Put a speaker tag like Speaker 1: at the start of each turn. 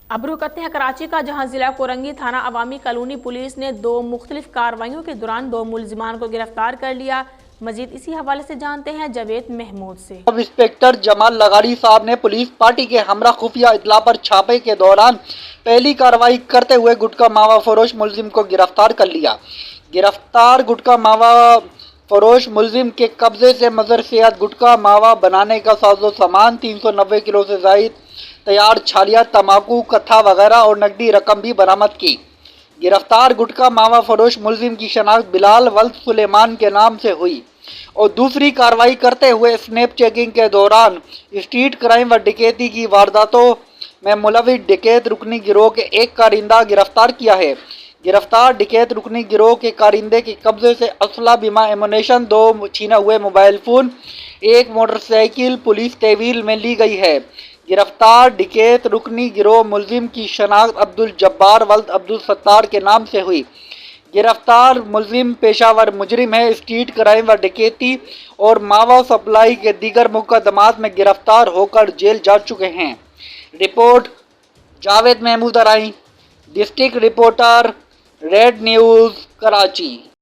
Speaker 1: अब रुख करते हैं कराची का, जहां जिला कोरंगी थाना अवामी कॉलोनी पुलिस ने 2 मुख्तलिफ कार्रवाइयों के दौरान 2 मुलजिमान को गिरफ्तार कर लिया। मजीद इसी हवाले से जानते हैं जावेद महमूद से।
Speaker 2: सब इंस्पेक्टर जमाल लगारी साहब ने पुलिस पार्टी के हमरा खुफिया इत्तला पर छापे के दौरान पहली कार्रवाई करते हुए गुटखा मावा फरोश मुलजिम को गिरफ्तार कर लिया। गिरफ्तार गुटखा मावा फरोश मुलजिम के कब्जे से मजर सेहत गुटखा मावा बनाने का साजो सामान, 390 किलो से जायद तैयार छालिया, तम्बाकू, कत्था वगैरह और नकदी रकम भी बरामद की। गिरफ्तार गुटखा मावा फरोश मुलजिम की शनाख्त बिलाल वल्द सुलेमान के नाम से हुई और दूसरी कार्रवाई करते हुए स्नैप चेकिंग के दौरान स्ट्रीट क्राइम व डकैती की वारदातों में मुलविस डकैत रुकनी गिरोह के एक कारिंदा गिरफ्तार किया है। गिरफ्तार डकैत रुकनी गिरोह के कारिंदे के कब्जे से असला, बीमा, एमुनेशन, 2 छीना हुए मोबाइल फ़ोन, 1 मोटरसाइकिल पुलिस तहवील में ली गई है। गिरफ्तार डकैत रुकनी गिरोह मुलजिम की शनाख्त अब्दुल जब्बार वल्द अब्दुल सत्तार के नाम से हुई। गिरफ्तार मुलजिम पेशावर मुजरिम है। स्ट्रीट क्राइम व डकैती और मावा सप्लाई के दीगर मुकदमात में गिरफ्तार होकर जेल जा चुके हैं। Report Javed Mahmood Arain, district reporter, Red News, Karachi.